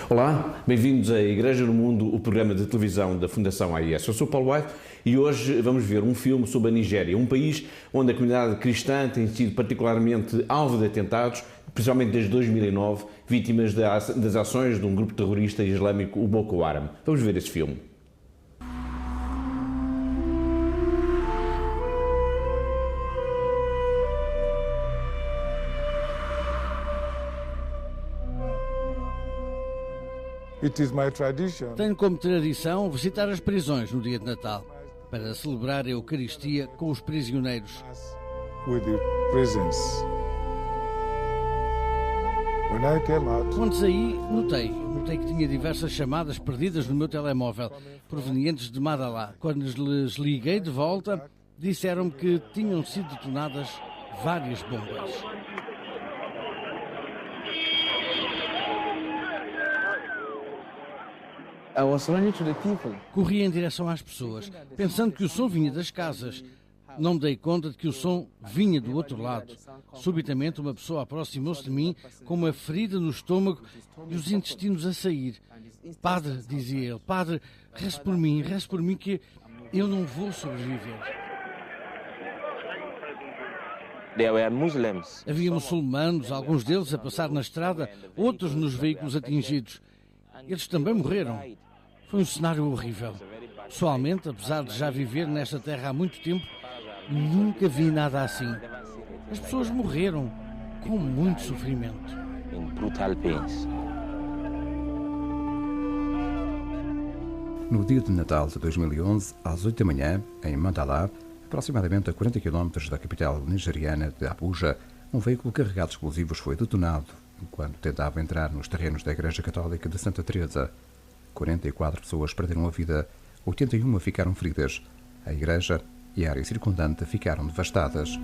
Olá, bem-vindos à Igreja no Mundo, o programa de televisão da Fundação AIS. Eu sou Paulo White e hoje vamos ver um filme sobre a Nigéria, um país onde a comunidade cristã tem sido particularmente alvo de atentados, principalmente desde 2009, vítimas das ações de um grupo terrorista islâmico, o Boko Haram. Vamos ver esse filme. Tenho como tradição visitar as prisões no dia de Natal, para celebrar a Eucaristia com os prisioneiros. Quando saí, notei que tinha diversas chamadas perdidas no meu telemóvel, provenientes de Madalá. Quando lhes liguei de volta, disseram-me que tinham sido detonadas várias bombas. Corri em direção às pessoas, pensando que o som vinha das casas. Não me dei conta de que o som vinha do outro lado. Subitamente, uma pessoa aproximou-se de mim com uma ferida no estômago e os intestinos a sair. Padre, dizia ele, Padre, reze por mim que eu não vou sobreviver. Havia muçulmanos, alguns deles a passar na estrada, outros nos veículos atingidos. Eles também morreram. Foi um cenário horrível. Pessoalmente, apesar de já viver nesta terra há muito tempo, nunca vi nada assim. As pessoas morreram com muito sofrimento. No dia de Natal de 2011, às 8 da manhã, em Mandalá, aproximadamente a 40 km da capital nigeriana de Abuja, um veículo carregado de explosivos foi detonado enquanto tentava entrar nos terrenos da Igreja Católica de Santa Teresa. 44 pessoas perderam a vida, 81 ficaram feridas. A igreja e a área circundante ficaram devastadas.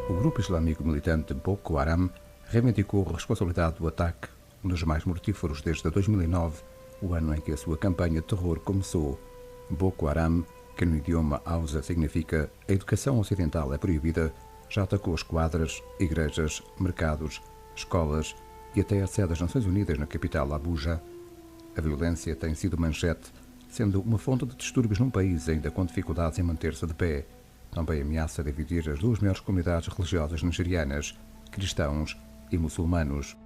O grupo islâmico militante Boko Haram reivindicou a responsabilidade do ataque, um dos mais mortíferos desde 2009, o ano em que a sua campanha de terror começou. Boko Haram, que no idioma Hausa significa a educação ocidental é proibida, já atacou esquadras, igrejas, mercados, escolas e até a sede das Nações Unidas na capital Abuja. A violência tem sido manchete, sendo uma fonte de distúrbios num país ainda com dificuldades em manter-se de pé. Também ameaça dividir as duas maiores comunidades religiosas nigerianas, cristãos e muçulmanos.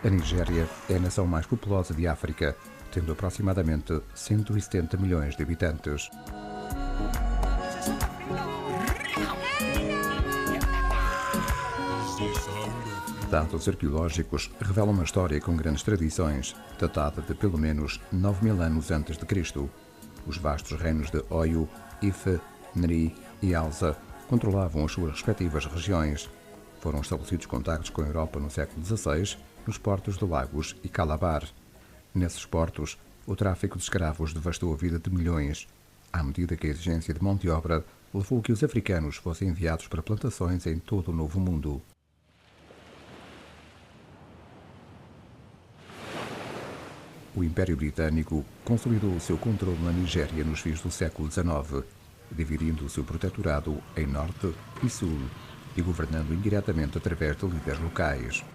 A Nigéria é a nação mais populosa de África, tendo aproximadamente 170 milhões de habitantes. Dados arqueológicos revelam uma história com grandes tradições, datada de pelo menos 9.000 anos antes de Cristo. Os vastos reinos de Oyo, Ife, Nri e Alza controlavam as suas respectivas regiões. Foram estabelecidos contactos com a Europa no século XVI, nos portos de Lagos e Calabar. Nesses portos, o tráfico de escravos devastou a vida de milhões, à medida que a exigência de mão de obra levou a que os africanos fossem enviados para plantações em todo o Novo Mundo. O Império Britânico consolidou o seu controle na Nigéria nos fins do século XIX, dividindo o seu protetorado em Norte e Sul e governando indiretamente através de líderes locais.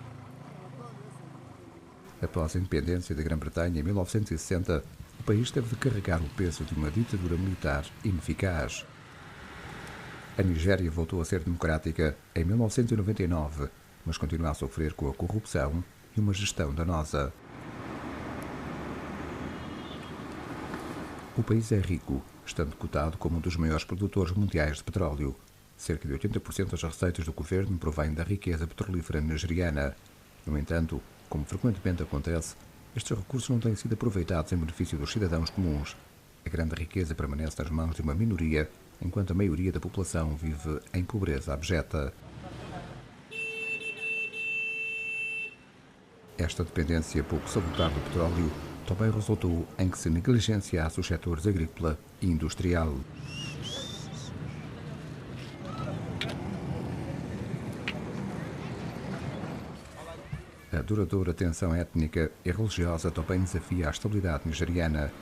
Após a independência da Grã-Bretanha em 1960, o país teve de carregar o peso de uma ditadura militar ineficaz. A Nigéria voltou a ser democrática em 1999, mas continua a sofrer com a corrupção e uma gestão danosa. O país é rico, estando cotado como um dos maiores produtores mundiais de petróleo. Cerca de 80% das receitas do governo provém da riqueza petrolífera nigeriana. No entanto, como frequentemente acontece, estes recursos não têm sido aproveitados em benefício dos cidadãos comuns. A grande riqueza permanece nas mãos de uma minoria, enquanto a maioria da população vive em pobreza abjeta. Esta dependência pouco salutar do petróleo também resultou em que se negligenciasse os setores agrícola e industrial. A duradoura tensão étnica e religiosa também desafia a estabilidade nigeriana.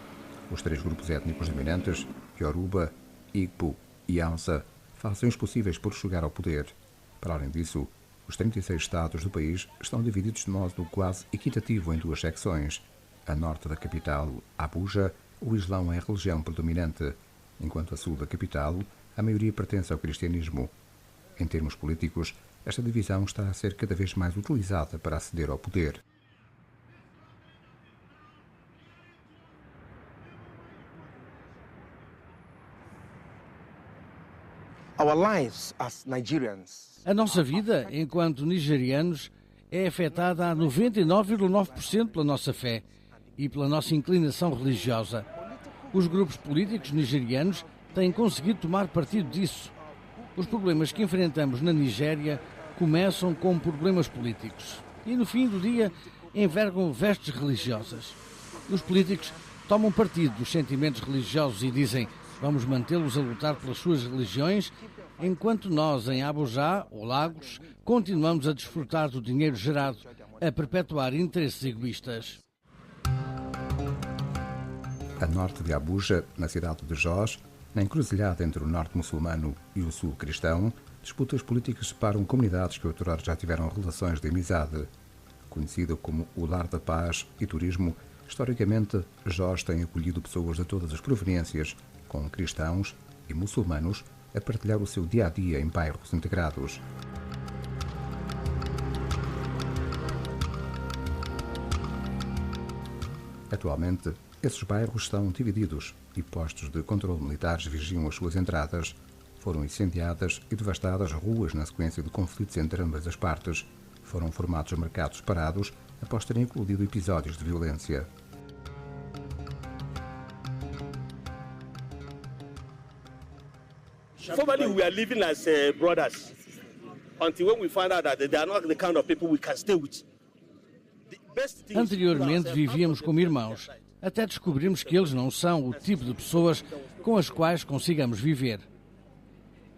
Os três grupos étnicos dominantes, Yoruba, Igbo e Hausa, fazem os possíveis por chegar ao poder. Para além disso, os 36 estados do país estão divididos de modo quase equitativo em duas secções. A norte da capital, Abuja, o Islão é a religião predominante, enquanto a sul da capital, a maioria pertence ao cristianismo. Em termos políticos, esta divisão está a ser cada vez mais utilizada para aceder ao poder. A nossa vida, enquanto nigerianos, é afetada a 99,9% pela nossa fé e pela nossa inclinação religiosa. Os grupos políticos nigerianos têm conseguido tomar partido disso. Os problemas que enfrentamos na Nigéria começam como problemas políticos e, no fim do dia, envergam vestes religiosas. Os políticos tomam partido dos sentimentos religiosos e dizem: vamos mantê-los a lutar pelas suas religiões, enquanto nós, em Abuja ou Lagos, continuamos a desfrutar do dinheiro gerado, a perpetuar interesses egoístas. A norte de Abuja, na cidade de Jos, na encruzilhada entre o norte muçulmano e o sul cristão, disputas políticas separam comunidades que outrora já tiveram relações de amizade. Conhecida como o Lar da Paz e Turismo, historicamente, Jos tem acolhido pessoas de todas as proveniências, com cristãos e muçulmanos, a partilhar o seu dia-a-dia em bairros integrados. Atualmente, esses bairros estão divididos e postos de controle militares vigiam as suas entradas. Foram incendiadas e devastadas ruas na sequência de conflitos entre ambas as partes. Foram formados mercados parados após terem eclodido episódios de violência. Formerly, we were living as brothers until when we found out that they are not the kind of people we can stay with. Anteriormente vivíamos como irmãos, até descobrimos que eles não são o tipo de pessoas com as quais consigamos viver.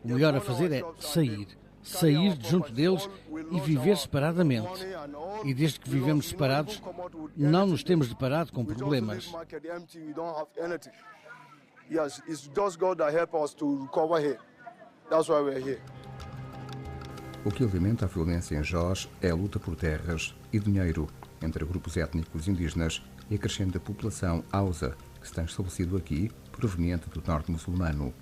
O melhor a fazer é sair de junto deles e viver separadamente. E desde que vivemos separados, não nos temos deparado com problemas. O que alimenta a violência em Jos é a luta por terras e dinheiro entre grupos étnicos indígenas e a crescente população Hausa, que se tem estabelecido aqui, proveniente do norte muçulmano.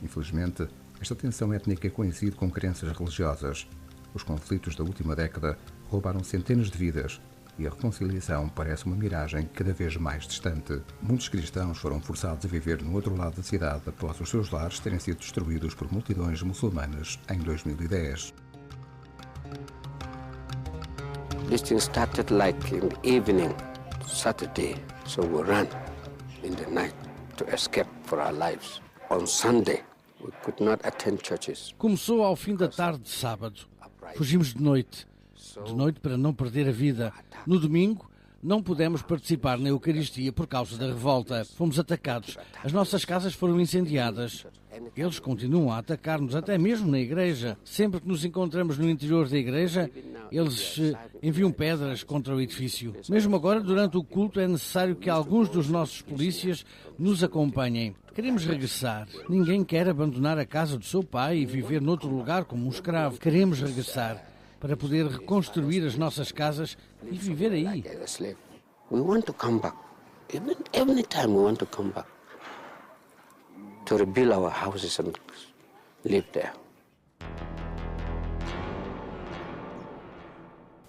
Infelizmente, esta tensão étnica coincide com crenças religiosas. Os conflitos da última década roubaram centenas de vidas e a reconciliação parece uma miragem cada vez mais distante. Muitos cristãos foram forçados a viver no outro lado da cidade após os seus lares terem sido destruídos por multidões muçulmanas em 2010. This thing started like in the evening, Saturday, so we ran in the night to escape for our lives. On Sunday, we could not attend churches. Começou ao fim da tarde de sábado. Fugimos de noite para não perder a vida. No domingo, não pudemos participar na Eucaristia por causa da revolta. Fomos atacados. As nossas casas foram incendiadas. Eles continuam a atacar-nos, até mesmo na igreja. Sempre que nos encontramos no interior da igreja, eles enviam pedras contra o edifício. Mesmo agora, durante o culto, é necessário que alguns dos nossos polícias nos acompanhem. Queremos regressar. Ninguém quer abandonar a casa do seu pai e viver noutro lugar como um escravo. Queremos regressar para poder reconstruir as nossas casas e viver aí. We want to come back. Every time we want to come back. To rebuild our houses and live there.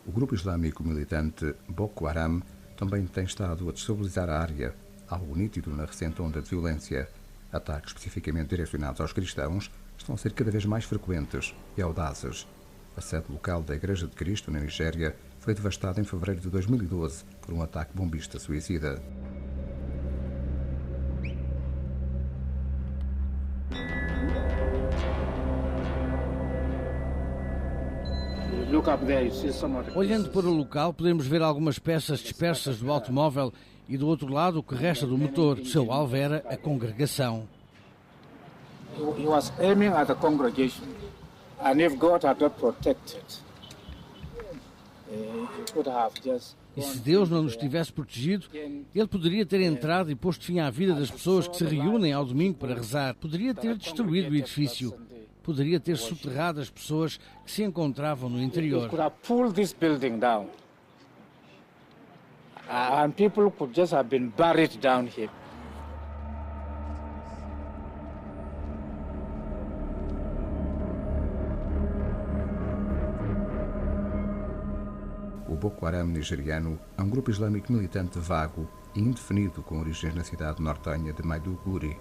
O grupo islâmico militante Boko Haram também tem estado a destabilizar a área, algo nítido na recente onda de violência. Ataques especificamente direcionados aos cristãos estão a ser cada vez mais frequentes e audazes. A sede local da Igreja de Cristo, na Nigéria, foi devastada em fevereiro de 2012 por um ataque bombista suicida. Look Olhando para o local, podemos ver algumas peças dispersas do automóvel e do outro lado o que resta do motor. O seu alvo era a congregação. He was aiming at the congregation, and if God had not protected, he could have just. E se Deus não nos tivesse protegido, ele poderia ter entrado e posto fim à vida das pessoas que se reúnem ao domingo para rezar. Poderia ter destruído o edifício. Poderia ter soterrado as pessoas que se encontravam no interior. He could have pulled this building down, and people could just have been buried down here. O Boko Haram nigeriano é um grupo islâmico militante vago e indefinido com origens na cidade nortenha de Maiduguri.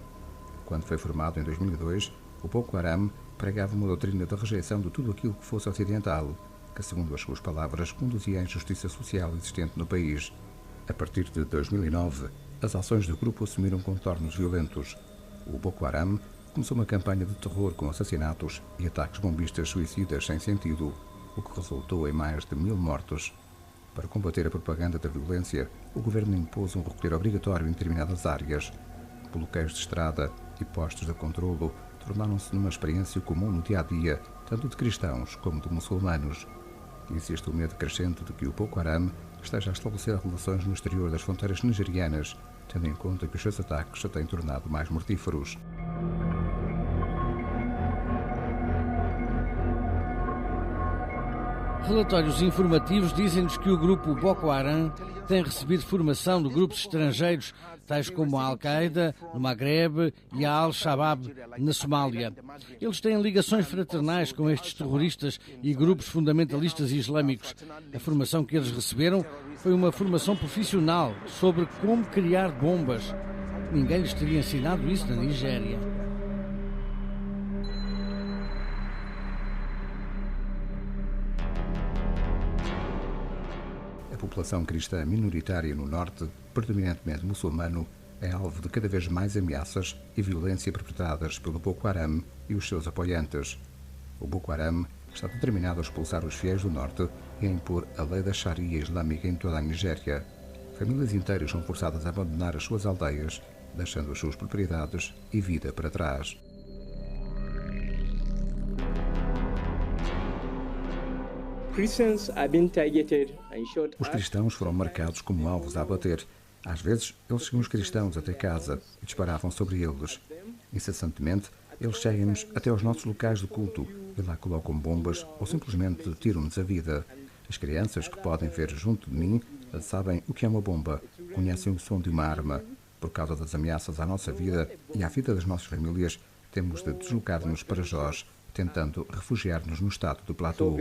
Quando foi formado em 2002, o Boko Haram pregava uma doutrina de rejeição de tudo aquilo que fosse ocidental, que, segundo as suas palavras, conduzia à injustiça social existente no país. A partir de 2009, as ações do grupo assumiram contornos violentos. O Boko Haram começou uma campanha de terror com assassinatos e ataques bombistas suicidas sem sentido, o que resultou em mais de 1000 mortos. Para combater a propaganda da violência, o governo impôs um recolher obrigatório em determinadas áreas. Bloqueios de estrada e postos de controlo tornaram-se numa experiência comum no dia-a-dia, tanto de cristãos como de muçulmanos. Existe o medo crescente de que o Boko Haram esteja a estabelecer relações no exterior das fronteiras nigerianas, tendo em conta que os seus ataques se têm tornado mais mortíferos. Relatórios informativos dizem-nos que o grupo Boko Haram tem recebido formação de grupos estrangeiros, tais como a Al-Qaeda, no Magreb, e a Al-Shabaab, na Somália. Eles têm ligações fraternais com estes terroristas e grupos fundamentalistas islâmicos. A formação que eles receberam foi uma formação profissional sobre como criar bombas. Ninguém lhes teria ensinado isso na Nigéria. A população cristã minoritária no norte, predominantemente muçulmano, é alvo de cada vez mais ameaças e violência perpetradas pelo Boko Haram e os seus apoiantes. O Boko Haram está determinado a expulsar os fiéis do norte e a impor a lei da Sharia islâmica em toda a Nigéria. Famílias inteiras são forçadas a abandonar as suas aldeias, deixando as suas propriedades e vida para trás. Os cristãos foram marcados como alvos a abater. Às vezes, eles chegam os cristãos até casa e disparavam sobre eles. Incessantemente, eles chegam-nos até aos nossos locais de culto e lá colocam bombas ou simplesmente tiram-nos a vida. As crianças que podem ver junto de mim sabem o que é uma bomba, conhecem o som de uma arma. Por causa das ameaças à nossa vida e à vida das nossas famílias, temos de deslocar-nos para Jos, tentando refugiar-nos no estado do Plateau.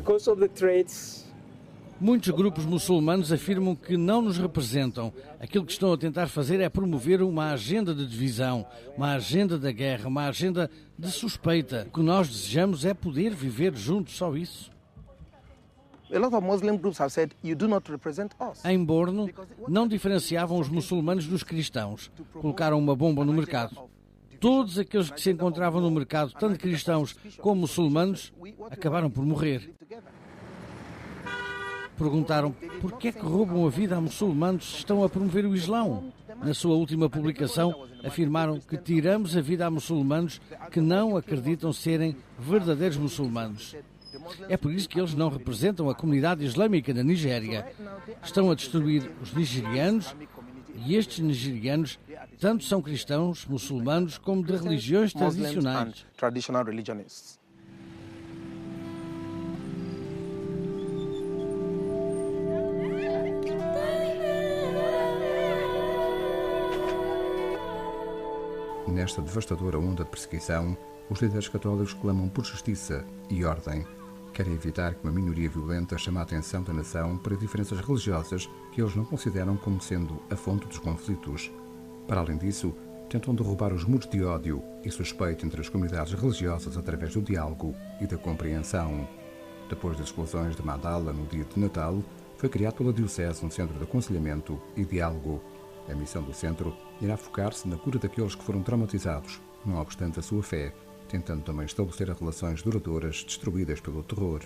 Muitos grupos muçulmanos afirmam que não nos representam. Aquilo que estão a tentar fazer é promover uma agenda de divisão, uma agenda da guerra, uma agenda de suspeita. O que nós desejamos é poder viver juntos, só isso. Em Borno, não diferenciavam os muçulmanos dos cristãos. Colocaram uma bomba no mercado. Todos aqueles que se encontravam no mercado, tanto cristãos como muçulmanos, acabaram por morrer. Perguntaram por que é que roubam a vida a muçulmanos se estão a promover o Islão. Na sua última publicação, afirmaram que tiramos a vida a muçulmanos que não acreditam serem verdadeiros muçulmanos. É por isso que eles não representam a comunidade islâmica na Nigéria. Estão a destruir os nigerianos e estes nigerianos tanto são cristãos, muçulmanos, como de religiões tradicionais. Nesta devastadora onda de perseguição, os líderes católicos clamam por justiça e ordem. Querem evitar que uma minoria violenta chame a atenção da nação para diferenças religiosas que eles não consideram como sendo a fonte dos conflitos. Para além disso, tentam derrubar os muros de ódio e suspeito entre as comunidades religiosas através do diálogo e da compreensão. Depois das explosões de Mandala no dia de Natal, foi criado pela Diocese um centro de aconselhamento e diálogo. A missão do centro irá focar-se na cura daqueles que foram traumatizados, não obstante a sua fé, tentando também estabelecer relações duradouras destruídas pelo terror.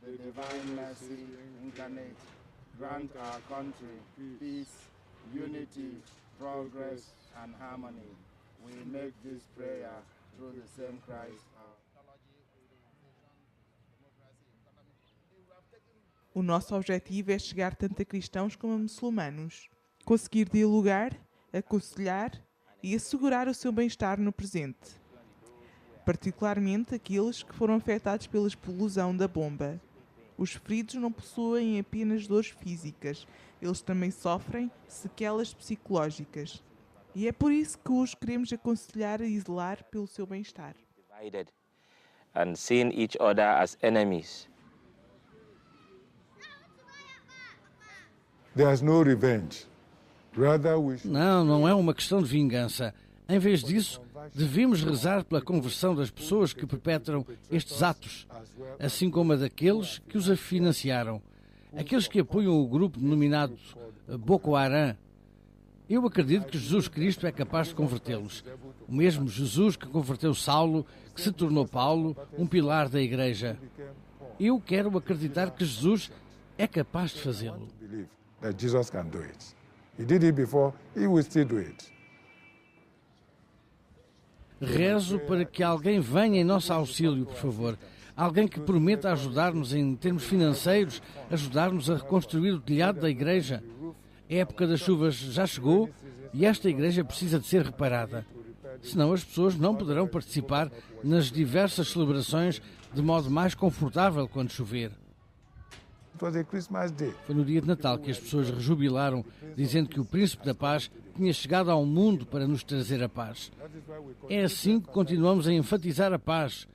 the divine mercy incarnate, grant our country peace, unity, progress, and harmony. We make this prayer through the same Christ. O nosso objetivo é chegar tanto a cristãos como a muçulmanos, conseguir dialogar, aconselhar e assegurar o seu bem-estar no presente, particularmente aqueles que foram afetados pela explosão da bomba. Os feridos não possuem apenas dores físicas, eles também sofrem sequelas psicológicas. E é por isso que os queremos aconselhar a zelar pelo seu bem-estar. And seeing each other as enemies. There's no revenge. Rather we should... Não é uma questão de vingança. Em vez disso, devemos rezar pela conversão das pessoas que perpetram estes atos, assim como a daqueles que os financiaram, aqueles que apoiam o grupo denominado Boko Haram. Eu acredito que Jesus Cristo é capaz de convertê-los. O mesmo Jesus que converteu Saulo, que se tornou Paulo, um pilar da Igreja. Eu quero acreditar que Jesus é capaz de fazê-lo. That Jesus can do it. He did it before, he will still do it. Rezo para que alguém venha em nosso auxílio, por favor. Alguém que prometa ajudar-nos em termos financeiros, ajudar-nos a reconstruir o telhado da igreja. A época das chuvas já chegou e esta igreja precisa de ser reparada. Senão as pessoas não poderão participar nas diversas celebrações de modo mais confortável quando chover. Foi no dia de Natal que as pessoas rejubilaram, dizendo que o Príncipe da Paz tinha chegado ao mundo para nos trazer a paz. É assim que continuamos a enfatizar a paz.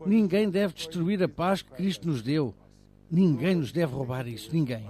Ninguém deve destruir a paz que Cristo nos deu. Ninguém nos deve roubar isso, ninguém.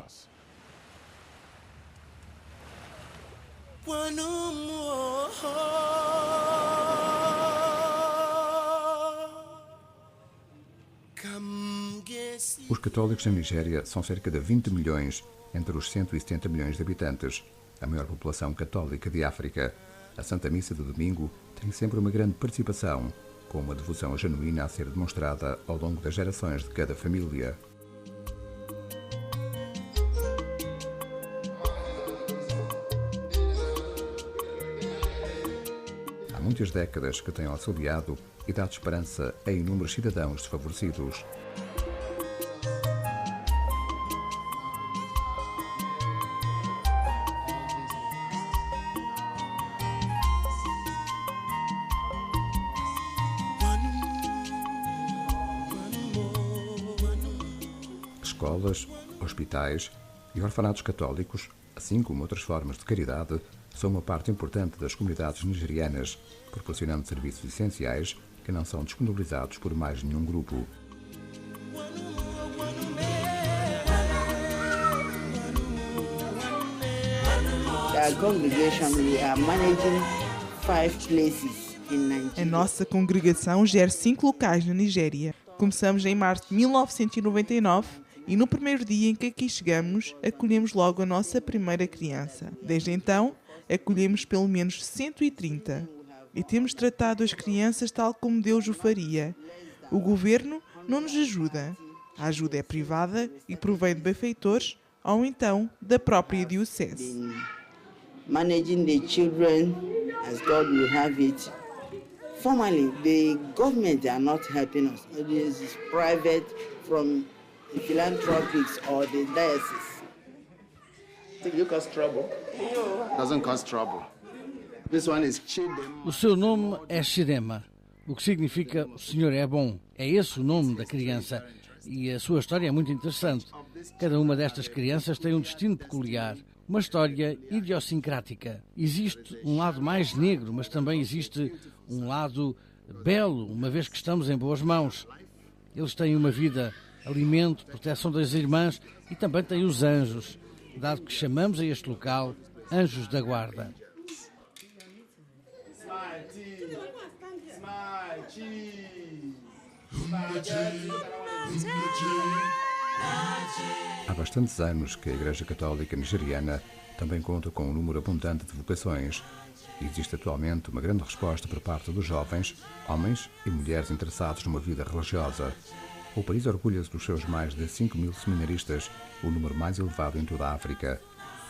Os católicos na Nigéria são cerca de 20 milhões entre os 170 milhões de habitantes, a maior população católica de África. A Santa Missa do domingo tem sempre uma grande participação, com uma devoção genuína a ser demonstrada ao longo das gerações de cada família. Há muitas décadas que tem auxiliado e dado esperança a inúmeros cidadãos desfavorecidos. Escolas, hospitais e orfanatos católicos, assim como outras formas de caridade, são uma parte importante das comunidades nigerianas, proporcionando serviços essenciais que não são disponibilizados por mais nenhum grupo. A nossa congregação gera 5 locais na Nigéria. Começamos em março de 1999 e no primeiro dia em que aqui chegamos, acolhemos logo a nossa primeira criança. Desde então, acolhemos pelo menos 130 e temos tratado as crianças tal como Deus o faria. O governo não nos ajuda. A ajuda é privada e provém de benfeitores ou então da própria diocese. Managing the children as God will have it. Formally, the government are not helping us. It is private from the philanthropics or the diocese. Think you cause trouble? Doesn't cause trouble. This one is Chidema. O seu nome é Chidema, o que significa o Senhor é bom. É esse o nome da criança e a sua história é muito interessante. Cada uma destas crianças tem um destino peculiar, uma história idiosincrática. Existe um lado mais negro, mas também existe um lado belo, uma vez que estamos em boas mãos. Eles têm uma vida, alimento, proteção das irmãs e também têm os anjos, dado que chamamos a este local Anjos da Guarda. Há bastantes anos que a Igreja Católica Nigeriana também conta com um número abundante de vocações. Existe atualmente uma grande resposta por parte dos jovens, homens e mulheres interessados numa vida religiosa. O país orgulha-se dos seus mais de 5.000 seminaristas, o número mais elevado em toda a África.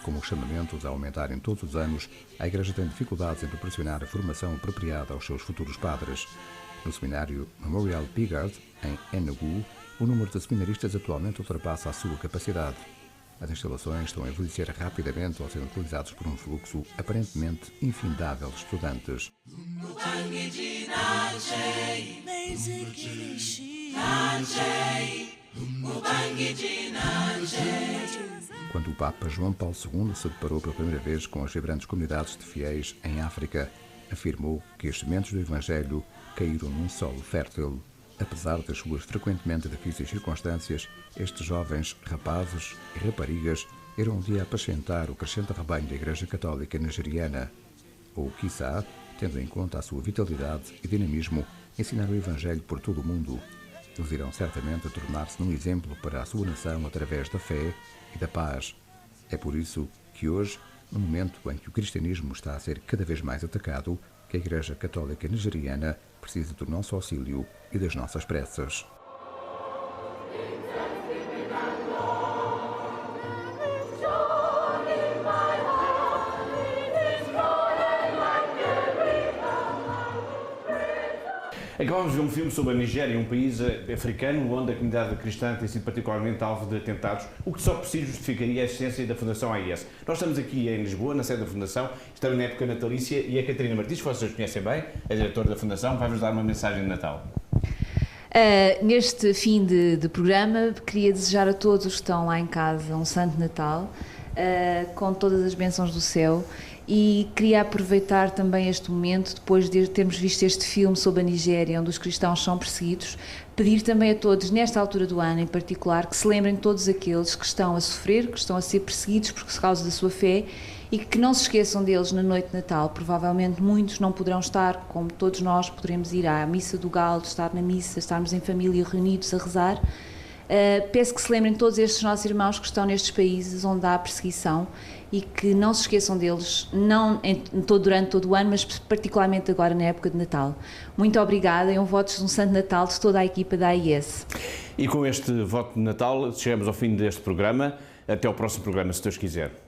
Com os chamamentos a aumentarem todos os anos, a Igreja tem dificuldades em proporcionar a formação apropriada aos seus futuros padres. No seminário Memorial Piggard, em Enugu, o número de seminaristas atualmente ultrapassa a sua capacidade. As instalações estão a envelhecer rapidamente ao serem utilizados por um fluxo aparentemente infindável de estudantes. Quando o Papa João Paulo II se deparou pela primeira vez com as vibrantes comunidades de fiéis em África, afirmou que as sementes do Evangelho caíram num solo fértil. Apesar das suas frequentemente difíceis circunstâncias, estes jovens rapazes e raparigas irão um dia apacentar o crescente rebanho da Igreja Católica nigeriana. Ou, quiçá, tendo em conta a sua vitalidade e dinamismo, ensinar o Evangelho por todo o mundo. Eles irão certamente tornar-se num exemplo para a sua nação através da fé e da paz. É por isso que hoje, no momento em que o cristianismo está a ser cada vez mais atacado, que a Igreja Católica nigeriana precisa do nosso auxílio e das nossas preces. Acabamos de ver um filme sobre a Nigéria, um país africano onde a comunidade cristã tem sido particularmente alvo de atentados, o que só por si justificaria a existência da Fundação AIS. Nós estamos aqui em Lisboa, na sede da Fundação, estamos na época natalícia e a Catarina Martins, que vocês conhecem bem, a diretora da Fundação, vai-vos dar uma mensagem de Natal. Neste fim de programa, queria desejar a todos os que estão lá em casa um Santo Natal, com todas as bênçãos do céu. E queria aproveitar também este momento, depois de termos visto este filme sobre a Nigéria, onde os cristãos são perseguidos, pedir também a todos, nesta altura do ano em particular, que se lembrem de todos aqueles que estão a sofrer, que estão a ser perseguidos por causa da sua fé e que não se esqueçam deles na noite de Natal. Provavelmente muitos não poderão estar, como todos nós poderemos ir à missa do Galo, estar na missa, estarmos em família reunidos a rezar. Peço que se lembrem de todos estes nossos irmãos que estão nestes países onde há perseguição e que não se esqueçam deles, não durante todo o ano, mas particularmente agora na época de Natal. Muito obrigada e um voto de um Santo Natal de toda a equipa da AIS. E com este voto de Natal chegamos ao fim deste programa. Até ao próximo programa, se Deus quiser.